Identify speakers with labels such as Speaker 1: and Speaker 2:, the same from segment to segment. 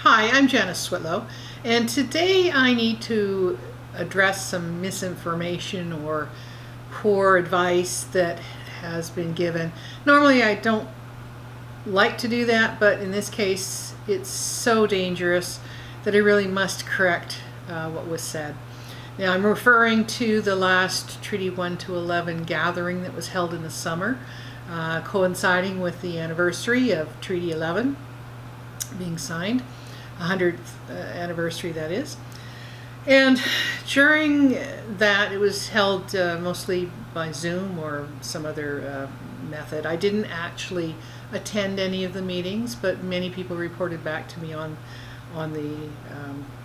Speaker 1: Hi, I'm Janice Switlo, and today I need to address some misinformation or poor advice that has been given. Normally I don't like to do that, but in this case it's so dangerous that I really must correct what was said. Now I'm referring to the last Treaty 1 to 11 gathering that was held in the summer, coinciding with the anniversary of Treaty 11 being signed, 100th anniversary that is. And during that, it was held mostly by Zoom or some other method. I didn't actually attend any of the meetings, but many people reported back to me on the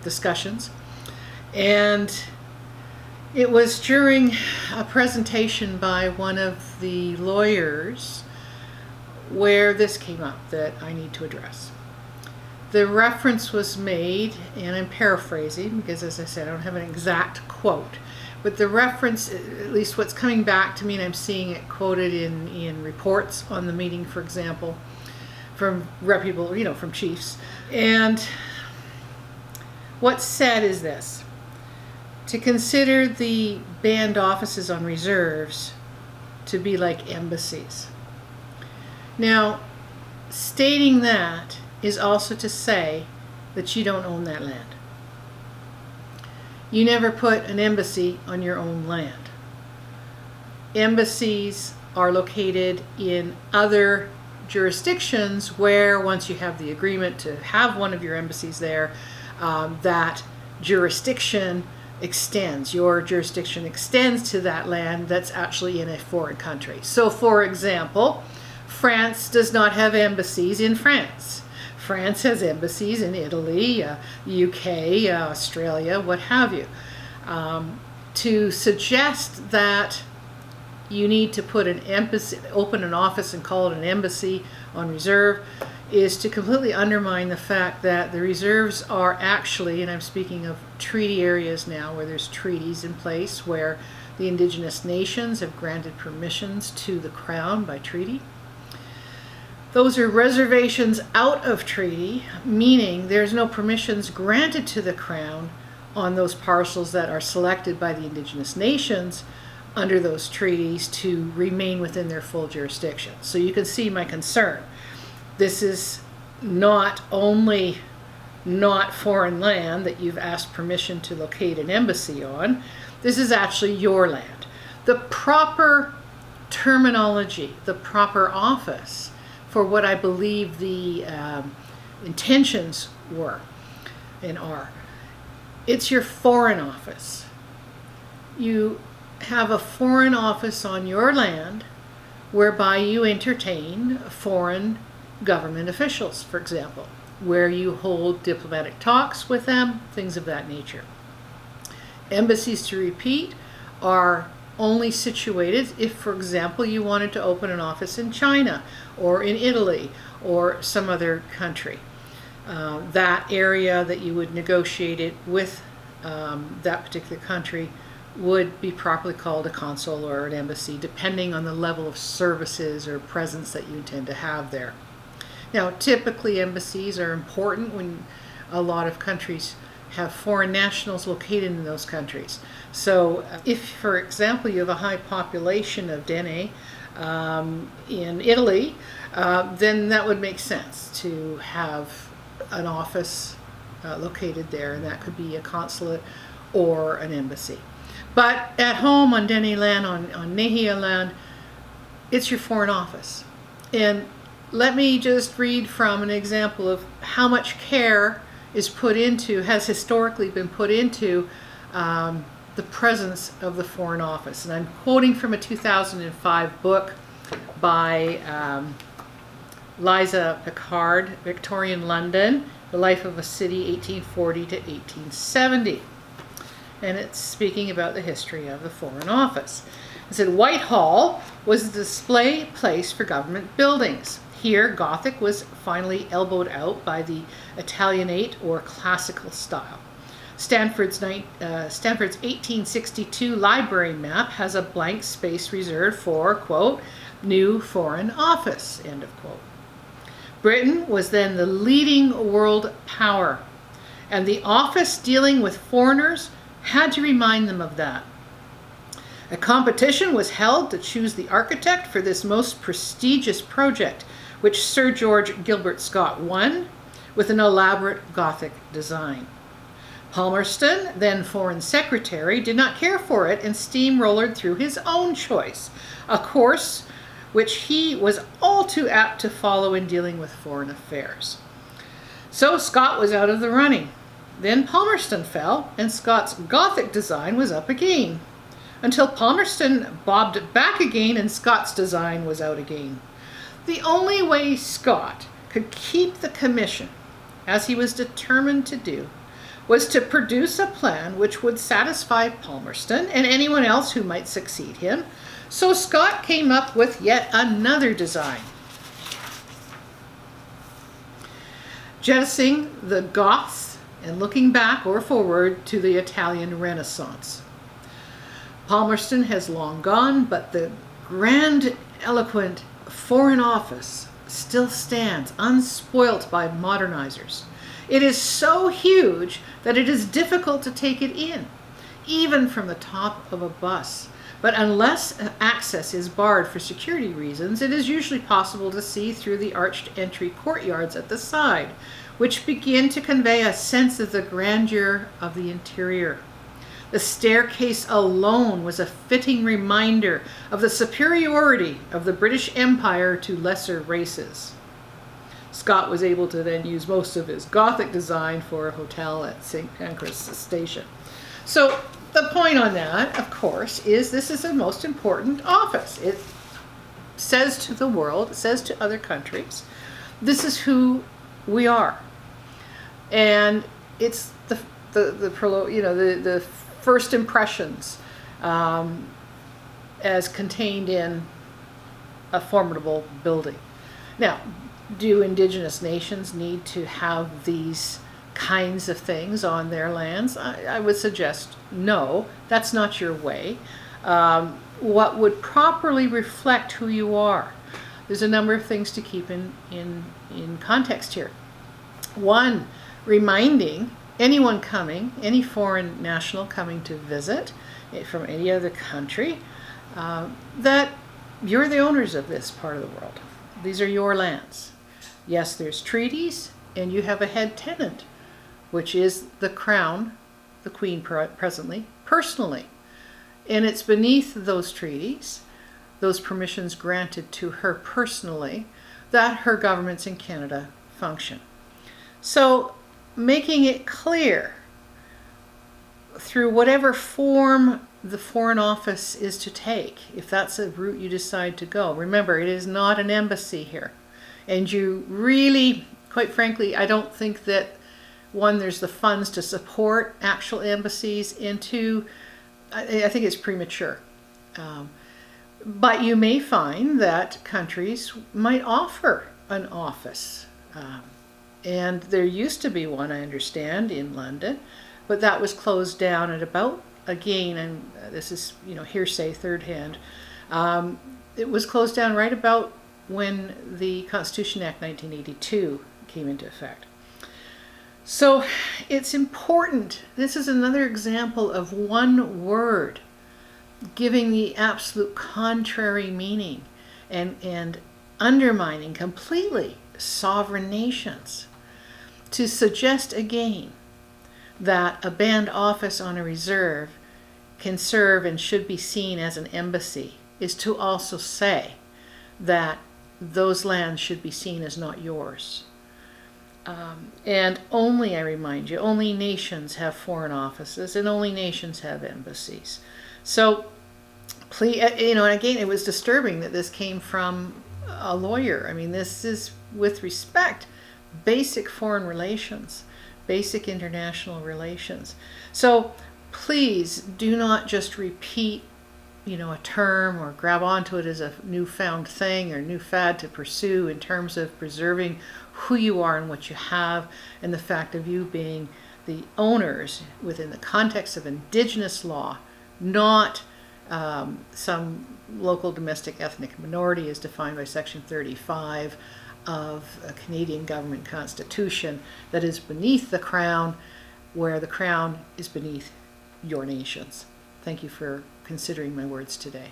Speaker 1: discussions. And it was during a presentation by one of the lawyers where this came up that I need to address. The reference was made, and I'm paraphrasing because, as I said, I don't have an exact quote, but the reference, at least what's coming back to me, and I'm seeing it quoted in reports on the meeting, for example, from reputable, from chiefs. And what's said is this: to consider the band offices on reserves to be like embassies. Now, stating that is also to say that you don't own that land. You never put an embassy on your own land. Embassies are located in other jurisdictions where, once you have the agreement to have one of your embassies there, that jurisdiction extends. Your jurisdiction extends to that land that's actually in a foreign country. So, for example, France does not have embassies in France. France has embassies in Italy, UK, Australia, what have you. To suggest that you need to put an embassy, open an office and call it an embassy on reserve, is to completely undermine the fact that the reserves are actually, and I'm speaking of treaty areas now where there's treaties in place where the Indigenous nations have granted permissions to the Crown by treaty. Those are reservations out of treaty, meaning there's no permissions granted to the Crown on those parcels that are selected by the Indigenous nations under those treaties to remain within their full jurisdiction. So you can see my concern. This is not only not foreign land that you've asked permission to locate an embassy on, this is actually your land. The proper terminology, the proper office for what I believe the intentions were and are. It's your foreign office. You have a foreign office on your land whereby you entertain foreign government officials, for example, where you hold diplomatic talks with them, things of that nature. Embassies, to repeat, are only situated if, for example, you wanted to open an office in China or in Italy or some other country. That area that you would negotiate it with that particular country would be properly called a consul or an embassy, depending on the level of services or presence that you intend to have there. Now, typically embassies are important when a lot of countries have foreign nationals located in those countries. So if, for example, you have a high population of Dene in Italy, then that would make sense to have an office located there, and that could be a consulate or an embassy. But at home on Dene land, on Nehia land, it's your foreign office. And let me just read from an example of how much care has historically been put into the presence of the Foreign Office. And I'm quoting from a 2005 book by Liza Picard, Victorian London, The Life of a City, 1840 to 1870. And it's speaking about the history of the Foreign Office. It said, Whitehall was the display place for government buildings. Here, Gothic was finally elbowed out by the Italianate or classical style. Stanford's 1862 library map has a blank space reserved for, quote, new foreign office, end of quote. Britain was then the leading world power, and the office dealing with foreigners had to remind them of that. A competition was held to choose the architect for this most prestigious project, which Sir George Gilbert Scott won with an elaborate Gothic design. Palmerston, then Foreign Secretary, did not care for it and steamrollered through his own choice, a course which he was all too apt to follow in dealing with foreign affairs. So Scott was out of the running. Then Palmerston fell, and Scott's Gothic design was up again, until Palmerston bobbed it back again and Scott's design was out again. The only way Scott could keep the commission, as he was determined to do, was to produce a plan which would satisfy Palmerston and anyone else who might succeed him. So Scott came up with yet another design, jettisoning the Goths and looking back or forward to the Italian Renaissance. Palmerston has long gone, but the grandiloquent Foreign Office still stands, unspoilt by modernizers. It is so huge that it is difficult to take it in, even from the top of a bus. But unless access is barred for security reasons, it is usually possible to see through the arched entry courtyards at the side, which begin to convey a sense of the grandeur of the interior. The staircase alone was a fitting reminder of the superiority of the British Empire to lesser races. Scott was able to then use most of his Gothic design for a hotel at St. Pancras Station. So the point on that, of course, is this is the most important office. It says to the world, it says to other countries, this is who we are. And it's the first impressions as contained in a formidable building. Now, do Indigenous nations need to have these kinds of things on their lands? I would suggest no, that's not your way. What would properly reflect who you are? There's a number of things to keep in context here. One, reminding anyone coming, any foreign national coming to visit from any other country, that you're the owners of this part of the world. These are your lands. Yes, there's treaties, and you have a head tenant, which is the crown, the queen presently, personally. And it's beneath those treaties, those permissions granted to her personally, that her governments in Canada function. So making it clear through whatever form the Foreign Office is to take, if that's a route you decide to go. Remember, it is not an embassy here. And you really, quite frankly, I don't think that, one, there's the funds to support actual embassies, and two, I think it's premature. But you may find that countries might offer an office. And there used to be one, I understand, in London, but that was closed down at about, again, and this is, hearsay, third hand, it was closed down right about when the Constitution Act 1982 came into effect. So it's important. This is another example of one word giving the absolute contrary meaning and undermining completely sovereign nations. To suggest again that a banned office on a reserve can serve and should be seen as an embassy is to also say that those lands should be seen as not yours. And only, I remind you, only nations have foreign offices and only nations have embassies. So, please, and again, it was disturbing that this came from a lawyer. I mean, this is, with respect, basic foreign relations, basic international relations. So, please do not just repeat a term or grab onto it as a newfound thing or new fad to pursue in terms of preserving who you are and what you have, and the fact of you being the owners within the context of Indigenous law, not some local domestic ethnic minority as defined by Section 35. of a Canadian government constitution that is beneath the Crown, where the Crown is beneath your nations. Thank you for considering my words today.